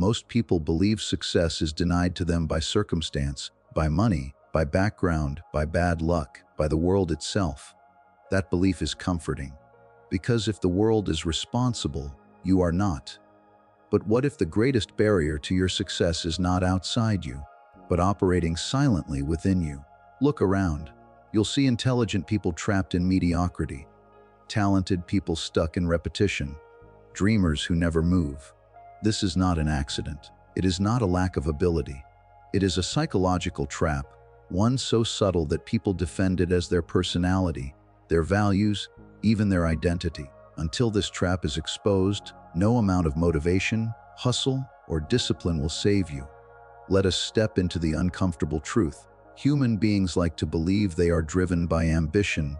Most people believe success is denied to them by circumstance, by money, by background, by bad luck, by the world itself. That belief is comforting, because if the world is responsible, you are not. But what if the greatest barrier to your success is not outside you, but operating silently within you? Look around. You'll see intelligent people trapped in mediocrity, talented people stuck in repetition, dreamers who never move. This is not an accident. It is not a lack of ability. It is a psychological trap, one so subtle that people defend it as their personality, their values, even their identity. Until this trap is exposed, no amount of motivation, hustle, or discipline will save you. Let us step into the uncomfortable truth. Human beings like to believe they are driven by ambition,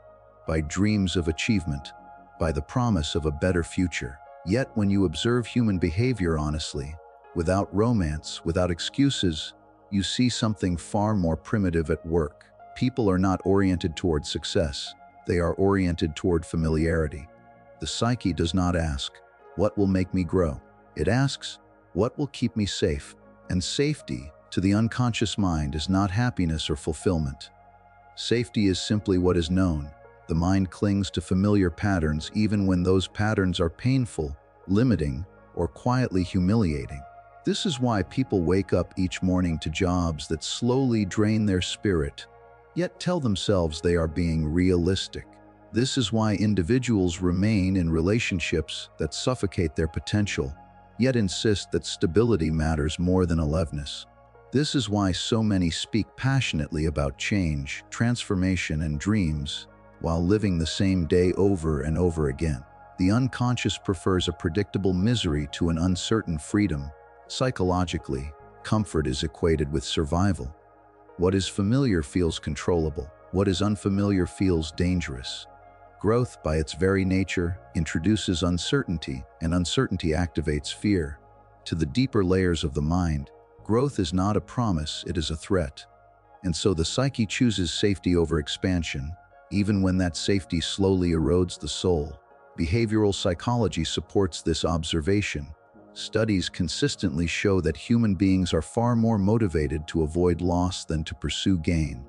by dreams of achievement, by the promise of a better future. Yet when you observe human behavior honestly, without romance, without excuses, you see something far more primitive at work. People are not oriented toward success. They are oriented toward familiarity. The psyche does not ask, "What will make me grow?" It asks, "What will keep me safe?" And safety, to the unconscious mind, is not happiness or fulfillment. Safety is simply what is known. The mind clings to familiar patterns even when those patterns are painful, limiting, or quietly humiliating. This is why people wake up each morning to jobs that slowly drain their spirit, yet tell themselves they are being realistic. This is why individuals remain in relationships that suffocate their potential, yet insist that stability matters more than aliveness. This is why so many speak passionately about change, transformation, and dreams, while living the same day over and over again. The unconscious prefers a predictable misery to an uncertain freedom. Psychologically, comfort is equated with survival. What is familiar feels controllable. What is unfamiliar feels dangerous. Growth, by its very nature, introduces uncertainty, and uncertainty activates fear. To the deeper layers of the mind, growth is not a promise, it is a threat. And so the psyche chooses safety over expansion, even when that safety slowly erodes the soul. Behavioral psychology supports this observation. Studies consistently show that human beings are far more motivated to avoid loss than to pursue gain.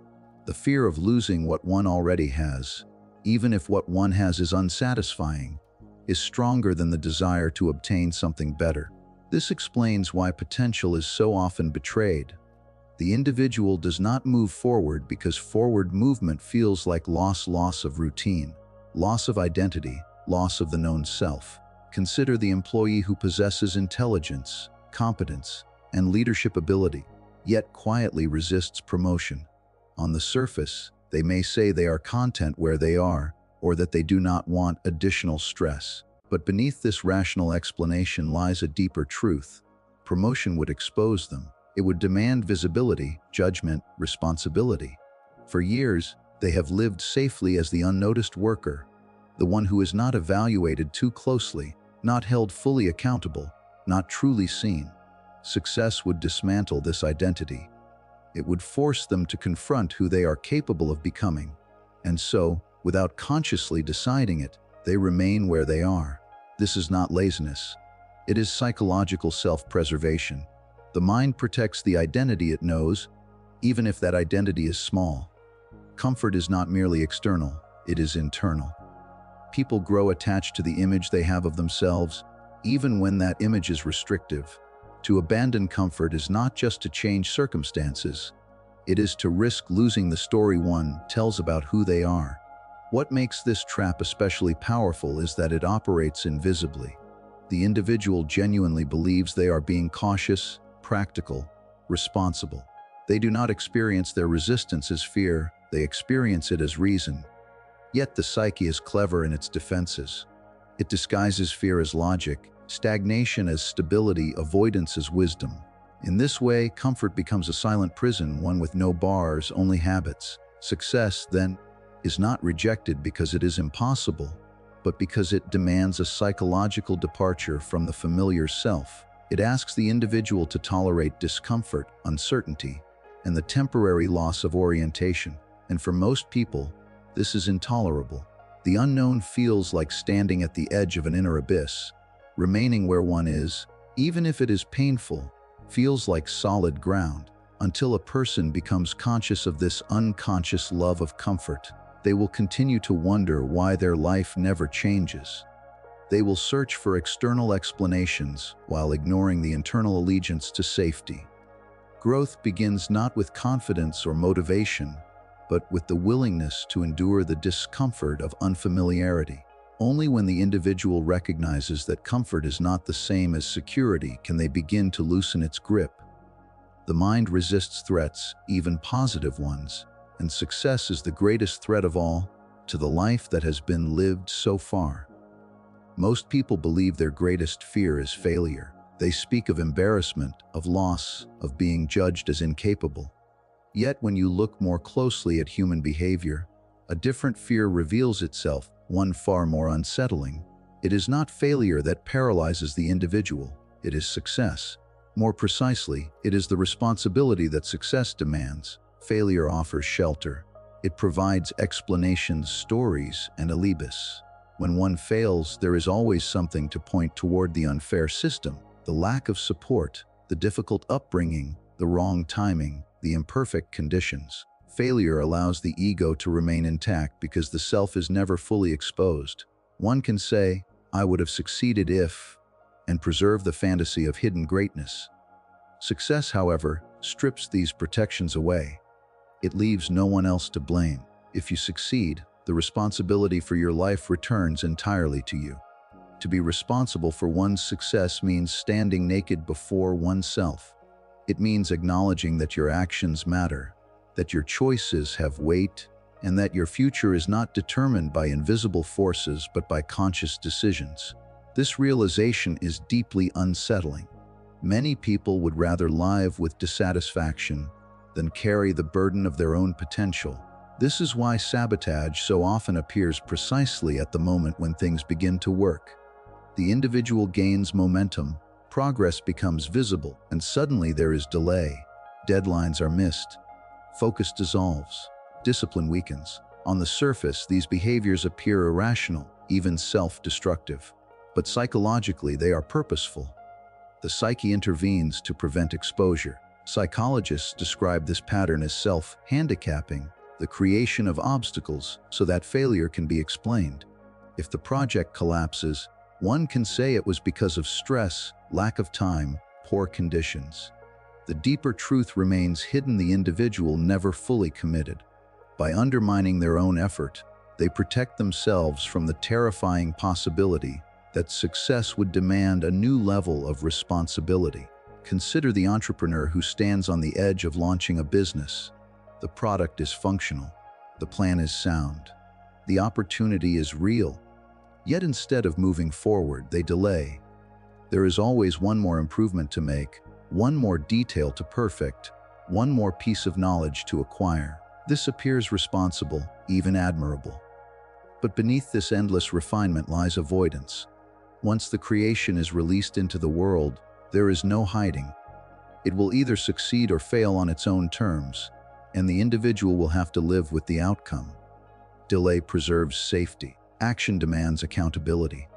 The fear of losing what one already has, even if what one has is unsatisfying, is stronger than the desire to obtain something better. This explains why potential is so often betrayed. The individual does not move forward because forward movement feels like loss of routine, loss of identity, loss of the known self. Consider the employee who possesses intelligence, competence, and leadership ability, yet quietly resists promotion. On the surface, they may say they are content where they are, or that they do not want additional stress. But beneath this rational explanation lies a deeper truth. Promotion would expose them. It would demand visibility, judgment, responsibility. For years, they have lived safely as the unnoticed worker, the one who is not evaluated too closely, not held fully accountable, not truly seen. Success would dismantle this identity. It would force them to confront who they are capable of becoming. And so, without consciously deciding it, they remain where they are. This is not laziness. It is psychological self-preservation. The mind protects the identity it knows, even if that identity is small. Comfort is not merely external, it is internal. People grow attached to the image they have of themselves, even when that image is restrictive. To abandon comfort is not just to change circumstances, it is to risk losing the story one tells about who they are. What makes this trap especially powerful is that it operates invisibly. The individual genuinely believes they are being cautious, practical, responsible. They do not experience their resistance as fear, they experience it as reason. Yet the psyche is clever in its defenses. It disguises fear as logic, stagnation as stability, avoidance as wisdom. In this way, comfort becomes a silent prison, one with no bars, only habits. Success, then, is not rejected because it is impossible, but because it demands a psychological departure from the familiar self. It asks the individual to tolerate discomfort, uncertainty, and the temporary loss of orientation. And for most people, this is intolerable. The unknown feels like standing at the edge of an inner abyss. Remaining where one is, even if it is painful, feels like solid ground. Until a person becomes conscious of this unconscious love of comfort, they will continue to wonder why their life never changes. They will search for external explanations while ignoring the internal allegiance to safety. Growth begins not with confidence or motivation, but with the willingness to endure the discomfort of unfamiliarity. Only when the individual recognizes that comfort is not the same as security can they begin to loosen its grip. The mind resists threats, even positive ones, and success is the greatest threat of all to the life that has been lived so far. Most people believe their greatest fear is failure. They speak of embarrassment, of loss, of being judged as incapable. Yet when you look more closely at human behavior, a different fear reveals itself, one far more unsettling. It is not failure that paralyzes the individual, it is success. More precisely, it is the responsibility that success demands. Failure offers shelter. It provides explanations, stories, and alibis. When one fails, there is always something to point toward: the unfair system, the lack of support, the difficult upbringing, the wrong timing, the imperfect conditions. Failure allows the ego to remain intact because the self is never fully exposed. One can say, "I would have succeeded if," and preserve the fantasy of hidden greatness. Success, however, strips these protections away. It leaves no one else to blame. If you succeed, the responsibility for your life returns entirely to you. To be responsible for one's success means standing naked before oneself. It means acknowledging that your actions matter, that your choices have weight, and that your future is not determined by invisible forces but by conscious decisions. This realization is deeply unsettling. Many people would rather live with dissatisfaction than carry the burden of their own potential. This is why sabotage so often appears precisely at the moment when things begin to work. The individual gains momentum, progress becomes visible, and suddenly there is delay. Deadlines are missed. Focus dissolves. Discipline weakens. On the surface, these behaviors appear irrational, even self-destructive. But psychologically, they are purposeful. The psyche intervenes to prevent exposure. Psychologists describe this pattern as self-handicapping, the creation of obstacles so that failure can be explained. If the project collapses, one can say it was because of stress, lack of time, poor conditions. The deeper truth remains hidden: the individual never fully committed. By undermining their own effort, they protect themselves from the terrifying possibility that success would demand a new level of responsibility. Consider the entrepreneur who stands on the edge of launching a business. The product is functional. The plan is sound. The opportunity is real. Yet instead of moving forward, they delay. There is always one more improvement to make, one more detail to perfect, one more piece of knowledge to acquire. This appears responsible, even admirable. But beneath this endless refinement lies avoidance. Once the creation is released into the world, there is no hiding. It will either succeed or fail on its own terms, and the individual will have to live with the outcome. Delay preserves safety. Action demands accountability.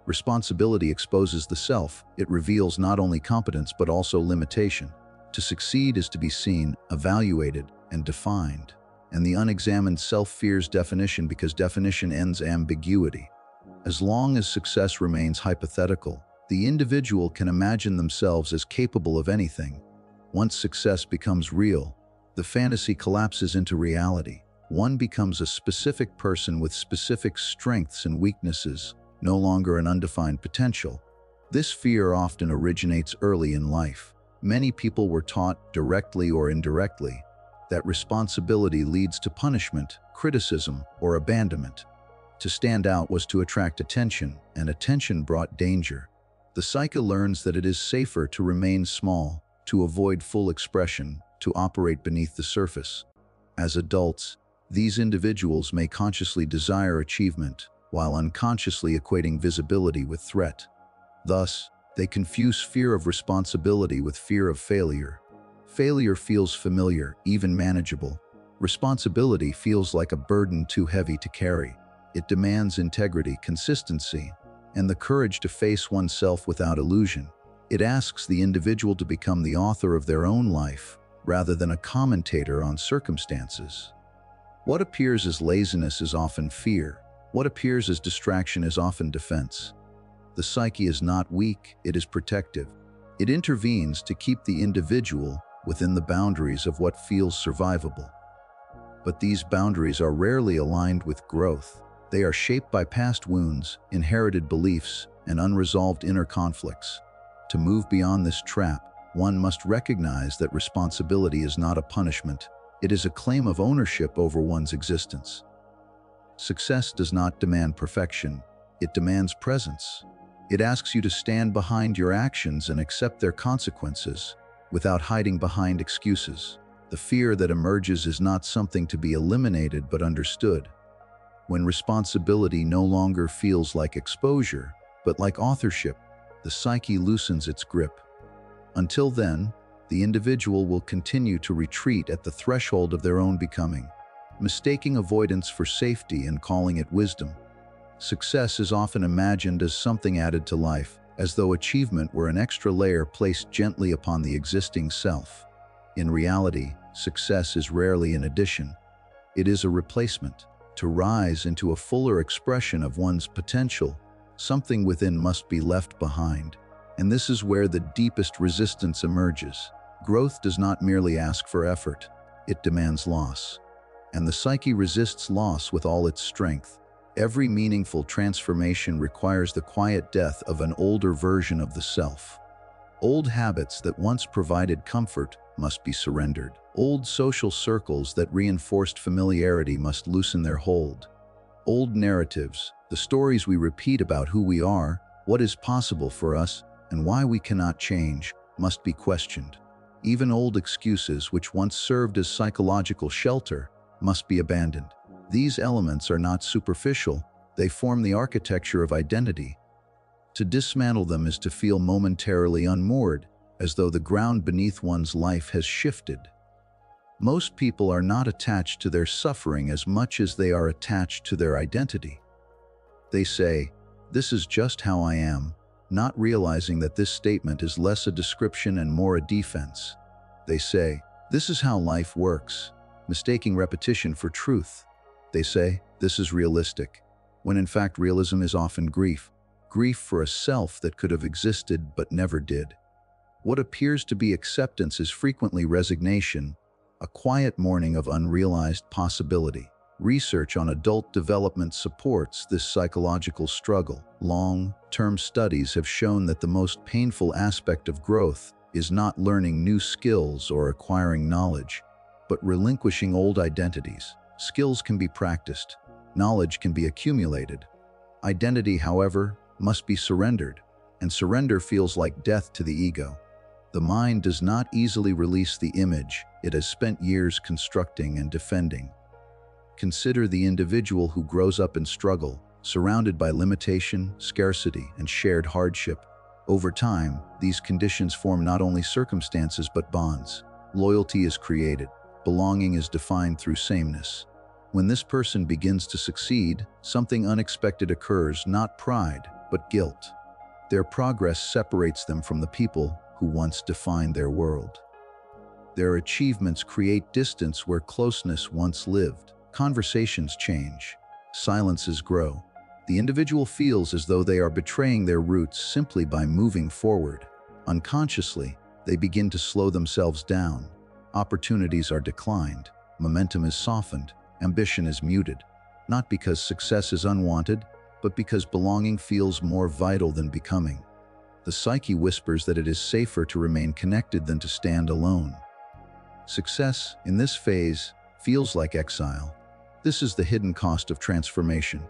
Responsibility exposes the self. It reveals not only competence but also limitation. To succeed is to be seen, evaluated, and defined. And the unexamined self fears definition because definition ends ambiguity. As long as success remains hypothetical, the individual can imagine themselves as capable of anything. Once success becomes real, the fantasy collapses into reality. One becomes a specific person with specific strengths and weaknesses, no longer an undefined potential. This fear often originates early in life. Many people were taught, directly or indirectly, that responsibility leads to punishment, criticism, or abandonment. To stand out was to attract attention, and attention brought danger. The psyche learns that it is safer to remain small, to avoid full expression, to operate beneath the surface. As adults, these individuals may consciously desire achievement, while unconsciously equating visibility with threat. Thus, they confuse fear of responsibility with fear of failure. Failure feels familiar, even manageable. Responsibility feels like a burden too heavy to carry. It demands integrity, consistency, and the courage to face oneself without illusion. It asks the individual to become the author of their own life, rather than a commentator on circumstances. What appears as laziness is often fear. What appears as distraction is often defense. The psyche is not weak, it is protective. It intervenes to keep the individual within the boundaries of what feels survivable. But these boundaries are rarely aligned with growth. They are shaped by past wounds, inherited beliefs, and unresolved inner conflicts. To move beyond this trap, one must recognize that responsibility is not a punishment. It is a claim of ownership over one's existence. Success does not demand perfection. It demands presence. It asks you to stand behind your actions and accept their consequences, without hiding behind excuses. The fear that emerges is not something to be eliminated but understood. When responsibility no longer feels like exposure, but like authorship, the psyche loosens its grip. Until then, the individual will continue to retreat at the threshold of their own becoming, mistaking avoidance for safety and calling it wisdom. Success is often imagined as something added to life, as though achievement were an extra layer placed gently upon the existing self. In reality, success is rarely an addition. It is a replacement. To rise into a fuller expression of one's potential, something within must be left behind. And this is where the deepest resistance emerges. Growth does not merely ask for effort, it demands loss. And the psyche resists loss with all its strength. Every meaningful transformation requires the quiet death of an older version of the self. Old habits that once provided comfort must be surrendered. Old social circles that reinforced familiarity must loosen their hold. Old narratives, the stories we repeat about who we are, what is possible for us, and why we cannot change, must be questioned. Even old excuses which once served as psychological shelter must be abandoned. These elements are not superficial, they form the architecture of identity. To dismantle them is to feel momentarily unmoored, as though the ground beneath one's life has shifted. Most people are not attached to their suffering as much as they are attached to their identity. They say, "This is just how I am," not realizing that this statement is less a description and more a defense. They say, "This is how life works," mistaking repetition for truth. They say, "This is realistic," when in fact realism is often grief. Grief for a self that could have existed but never did. What appears to be acceptance is frequently resignation, a quiet mourning of unrealized possibility. Research on adult development supports this psychological struggle. Long-term studies have shown that the most painful aspect of growth is not learning new skills or acquiring knowledge, but relinquishing old identities. Skills can be practiced, knowledge can be accumulated. Identity, however, must be surrendered, and surrender feels like death to the ego. The mind does not easily release the image it has spent years constructing and defending. Consider the individual who grows up in struggle, surrounded by limitation, scarcity, and shared hardship. Over time, these conditions form not only circumstances but bonds. Loyalty is created. Belonging is defined through sameness. When this person begins to succeed, something unexpected occurs, not pride, but guilt. Their progress separates them from the people who once defined their world. Their achievements create distance where closeness once lived. Conversations change. Silences grow. The individual feels as though they are betraying their roots simply by moving forward. Unconsciously, they begin to slow themselves down. Opportunities are declined. Momentum is softened. Ambition is muted. Not because success is unwanted, but because belonging feels more vital than becoming. The psyche whispers that it is safer to remain connected than to stand alone. Success, in this phase, feels like exile. This is the hidden cost of transformation.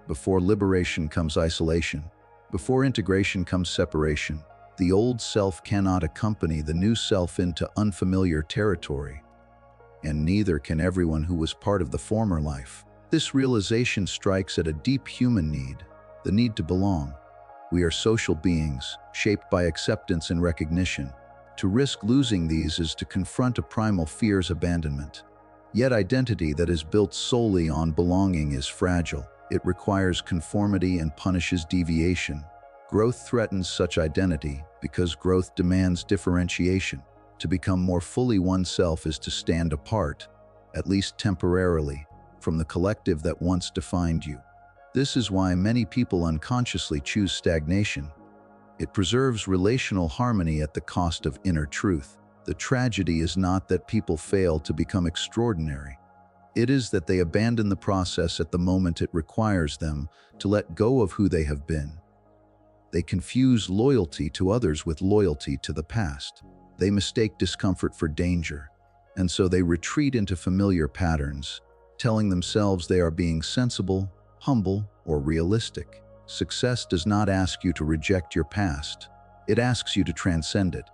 Before liberation comes isolation. Before integration comes separation. The old self cannot accompany the new self into unfamiliar territory. And neither can everyone who was part of the former life. This realization strikes at a deep human need, the need to belong. We are social beings, shaped by acceptance and recognition. To risk losing these is to confront a primal fear's abandonment. Yet identity that is built solely on belonging is fragile. It requires conformity and punishes deviation. Growth threatens such identity because growth demands differentiation. To become more fully oneself is to stand apart, at least temporarily, from the collective that once defined you. This is why many people unconsciously choose stagnation. It preserves relational harmony at the cost of inner truth. The tragedy is not that people fail to become extraordinary. It is that they abandon the process at the moment it requires them to let go of who they have been. They confuse loyalty to others with loyalty to the past. They mistake discomfort for danger, and so they retreat into familiar patterns, telling themselves they are being sensible, humble, or realistic. Success does not ask you to reject your past. It asks you to transcend it.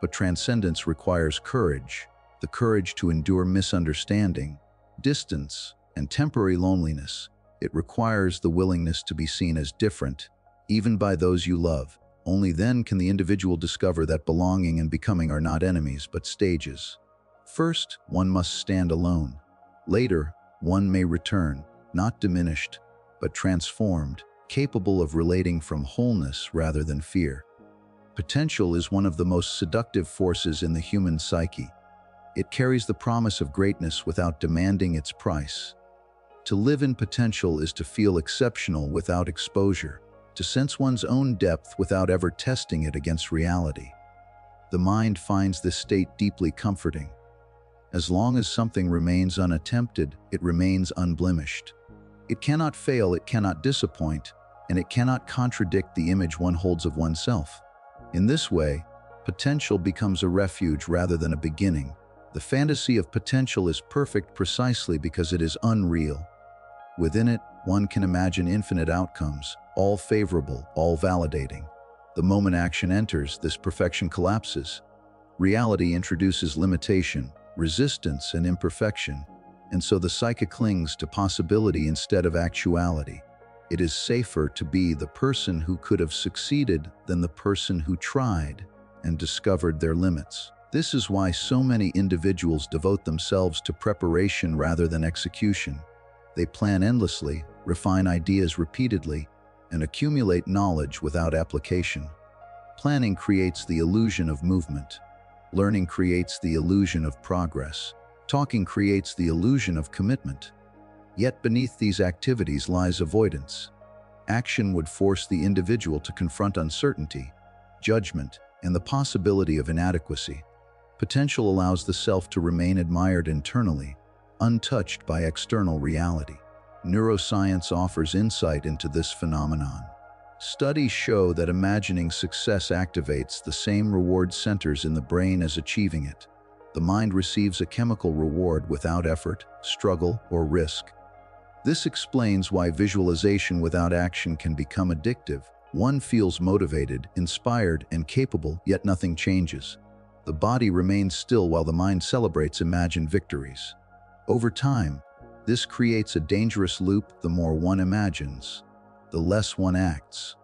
But transcendence requires courage, the courage to endure misunderstanding, distance, and temporary loneliness. It requires the willingness to be seen as different, even by those you love. Only then can the individual discover that belonging and becoming are not enemies, but stages. First, one must stand alone. Later, one may return, not diminished, but transformed, capable of relating from wholeness rather than fear. Potential is one of the most seductive forces in the human psyche. It carries the promise of greatness without demanding its price. To live in potential is to feel exceptional without exposure, to sense one's own depth without ever testing it against reality. The mind finds this state deeply comforting. As long as something remains unattempted, it remains unblemished. It cannot fail, it cannot disappoint, and it cannot contradict the image one holds of oneself. In this way, potential becomes a refuge rather than a beginning. The fantasy of potential is perfect precisely because it is unreal. Within it, one can imagine infinite outcomes, all favorable, all validating. The moment action enters, this perfection collapses. Reality introduces limitation, resistance, and imperfection, and so the psyche clings to possibility instead of actuality. It is safer to be the person who could have succeeded than the person who tried and discovered their limits. This is why so many individuals devote themselves to preparation rather than execution. They plan endlessly, refine ideas repeatedly, and accumulate knowledge without application. Planning creates the illusion of movement. Learning creates the illusion of progress. Talking creates the illusion of commitment. Yet beneath these activities lies avoidance. Action would force the individual to confront uncertainty, judgment, and the possibility of inadequacy. Potential allows the self to remain admired internally, untouched by external reality. Neuroscience offers insight into this phenomenon. Studies show that imagining success activates the same reward centers in the brain as achieving it. The mind receives a chemical reward without effort, struggle, or risk. This explains why visualization without action can become addictive. One feels motivated, inspired, and capable, yet nothing changes. The body remains still while the mind celebrates imagined victories. Over time, this creates a dangerous loop. The more one imagines, the less one acts.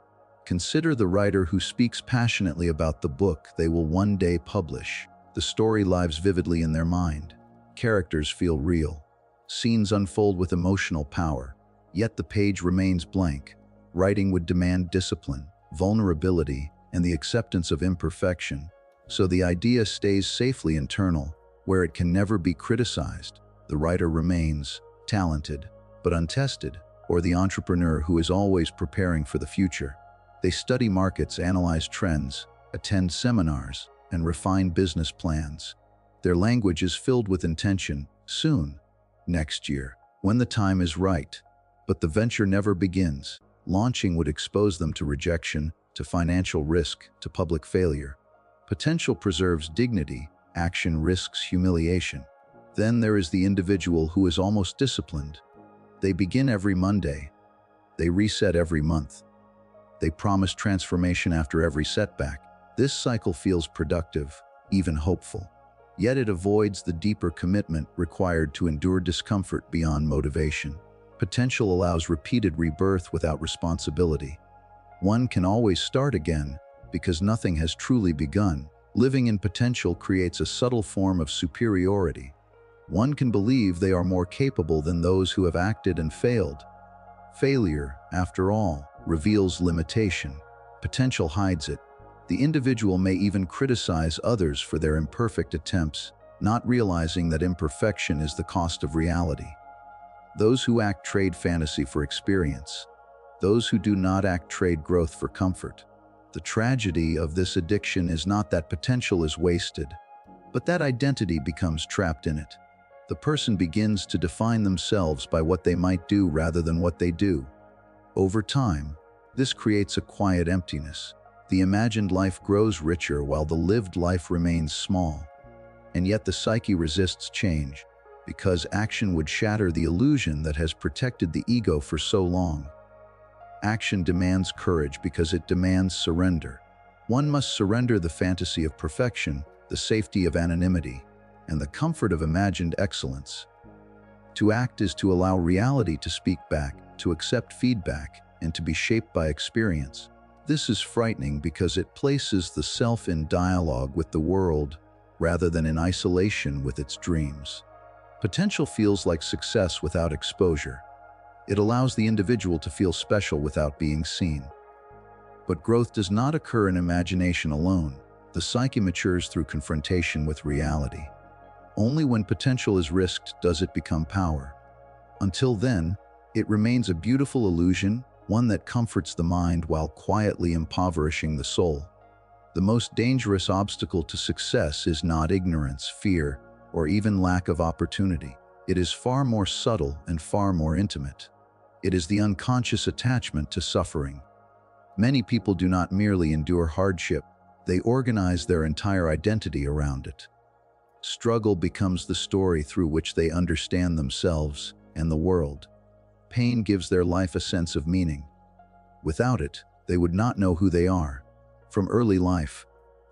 Consider the writer who speaks passionately about the book they will one day publish. The story lives vividly in their mind. Characters feel real. Scenes unfold with emotional power. Yet the page remains blank. Writing would demand discipline, vulnerability, and the acceptance of imperfection. So the idea stays safely internal, where it can never be criticized. The writer remains talented, but untested, or the entrepreneur who is always preparing for the future. They study markets, analyze trends, attend seminars, and refine business plans. Their language is filled with intention: soon, next year, when the time is right. But the venture never begins. Launching would expose them to rejection, to financial risk, to public failure. Potential preserves dignity, action risks humiliation. Then there is the individual who is almost disciplined. They begin every Monday. They reset every month. They promise transformation after every setback. This cycle feels productive, even hopeful. Yet it avoids the deeper commitment required to endure discomfort beyond motivation. Potential allows repeated rebirth without responsibility. One can always start again because nothing has truly begun. Living in potential creates a subtle form of superiority. One can believe they are more capable than those who have acted and failed. Failure, after all, reveals limitation. Potential hides it. The individual may even criticize others for their imperfect attempts, not realizing that imperfection is the cost of reality. Those who act trade fantasy for experience. Those who do not act trade growth for comfort. The tragedy of this addiction is not that potential is wasted, but that identity becomes trapped in it. The person begins to define themselves by what they might do rather than what they do. Over time, this creates a quiet emptiness. The imagined life grows richer while the lived life remains small. And yet the psyche resists change, because action would shatter the illusion that has protected the ego for so long. Action demands courage because it demands surrender. One must surrender the fantasy of perfection, the safety of anonymity, and the comfort of imagined excellence. To act is to allow reality to speak back, to accept feedback, and to be shaped by experience. This is frightening because it places the self in dialogue with the world rather than in isolation with its dreams. Potential feels like success without exposure. It allows the individual to feel special without being seen. But growth does not occur in imagination alone. The psyche matures through confrontation with reality. Only when potential is risked does it become power. Until then, it remains a beautiful illusion, one that comforts the mind while quietly impoverishing the soul. The most dangerous obstacle to success is not ignorance, fear, or even lack of opportunity. It is far more subtle and far more intimate. It is the unconscious attachment to suffering. Many people do not merely endure hardship, they organize their entire identity around it. Struggle becomes the story through which they understand themselves and the world. Pain gives their life a sense of meaning. Without it, they would not know who they are. From early life,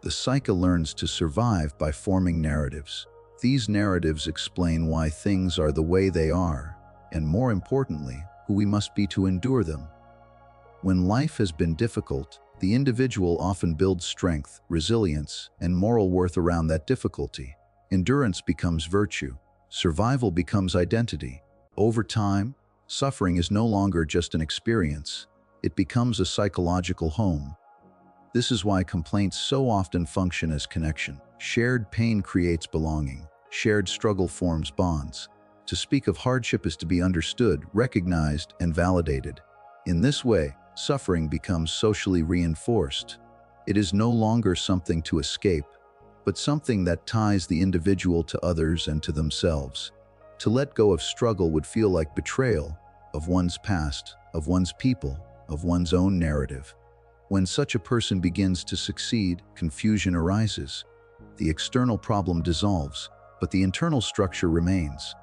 the psyche learns to survive by forming narratives. These narratives explain why things are the way they are, and more importantly, who we must be to endure them. When life has been difficult, the individual often builds strength, resilience, and moral worth around that difficulty. Endurance becomes virtue. Survival becomes identity. Over time, suffering is no longer just an experience. It becomes a psychological home. This is why complaints so often function as connection. Shared pain creates belonging. Shared struggle forms bonds. To speak of hardship is to be understood, recognized, and validated. In this way, suffering becomes socially reinforced. It is no longer something to escape, but something that ties the individual to others and to themselves. To let go of struggle would feel like betrayal of one's past, of one's people, of one's own narrative. When such a person begins to succeed, confusion arises. The external problem dissolves, but the internal structure remains.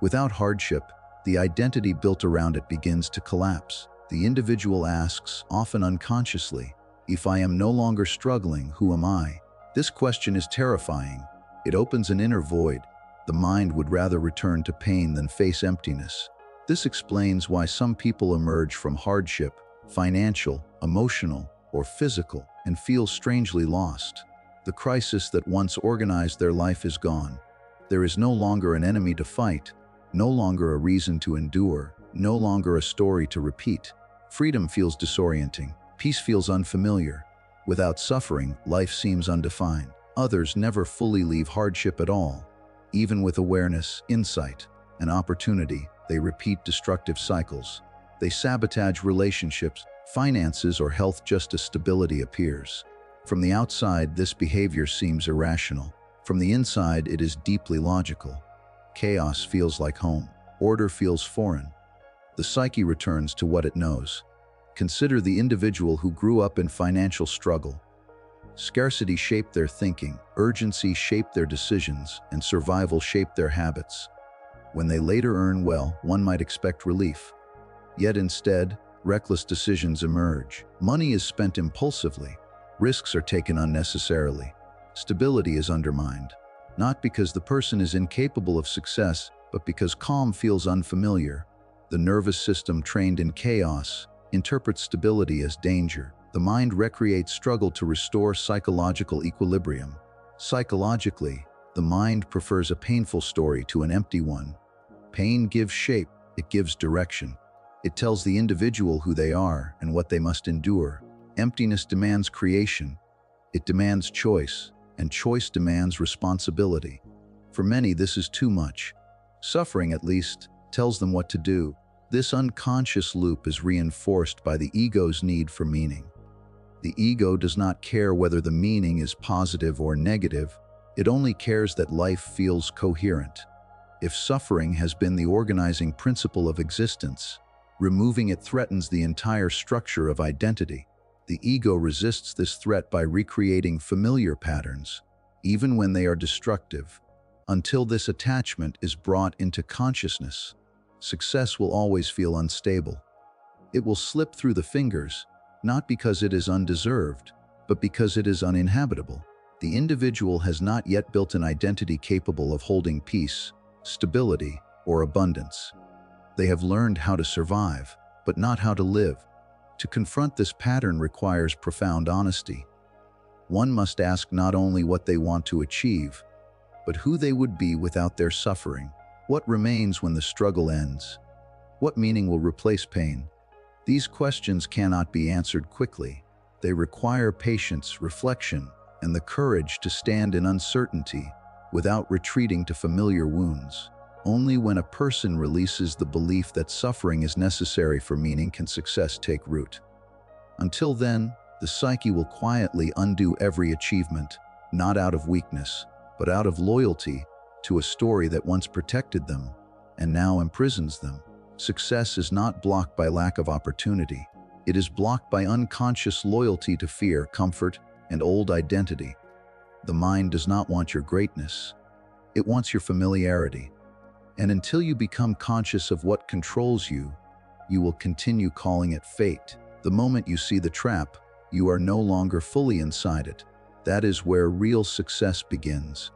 Without hardship, the identity built around it begins to collapse. The individual asks, often unconsciously, "If I am no longer struggling, who am I?" This question is terrifying. It opens an inner void. The mind would rather return to pain than face emptiness. This explains why some people emerge from hardship, financial, emotional, or physical, and feel strangely lost. The crisis that once organized their life is gone. There is no longer an enemy to fight, no longer a reason to endure, no longer a story to repeat. Freedom feels disorienting. Peace feels unfamiliar. Without suffering, life seems undefined. Others never fully leave hardship at all. Even with awareness, insight, and opportunity, they repeat destructive cycles. They sabotage relationships, finances, or health just as stability appears. From the outside, this behavior seems irrational. From the inside, it is deeply logical. Chaos feels like home. Order feels foreign. The psyche returns to what it knows. Consider the individual who grew up in financial struggle. Scarcity shaped their thinking, urgency shaped their decisions, and survival shaped their habits. When they later earn well, one might expect relief. Yet instead, reckless decisions emerge. Money is spent impulsively. Risks are taken unnecessarily. Stability is undermined. Not because the person is incapable of success, but because calm feels unfamiliar. The nervous system trained in chaos interprets stability as danger. The mind recreates struggle to restore psychological equilibrium. Psychologically, the mind prefers a painful story to an empty one. Pain gives shape, it gives direction. It tells the individual who they are and what they must endure. Emptiness demands creation. It demands choice, and choice demands responsibility. For many, this is too much. Suffering, at least, tells them what to do. This unconscious loop is reinforced by the ego's need for meaning. The ego does not care whether the meaning is positive or negative. It only cares that life feels coherent. If suffering has been the organizing principle of existence, removing it threatens the entire structure of identity. The ego resists this threat by recreating familiar patterns, even when they are destructive. Until this attachment is brought into consciousness, success will always feel unstable. It will slip through the fingers, not because it is undeserved, but because it is uninhabitable. The individual has not yet built an identity capable of holding peace, stability, or abundance. They have learned how to survive, but not how to live. To confront this pattern requires profound honesty. One must ask not only what they want to achieve, but who they would be without their suffering. What remains when the struggle ends? What meaning will replace pain? These questions cannot be answered quickly. They require patience, reflection, and the courage to stand in uncertainty without retreating to familiar wounds. Only when a person releases the belief that suffering is necessary for meaning can success take root. Until then, the psyche will quietly undo every achievement, not out of weakness, but out of loyalty to a story that once protected them and now imprisons them. Success is not blocked by lack of opportunity. It is blocked by unconscious loyalty to fear, comfort, and old identity. The mind does not want your greatness. It wants your familiarity. And until you become conscious of what controls you, you will continue calling it fate. The moment you see the trap, you are no longer fully inside it. That is where real success begins.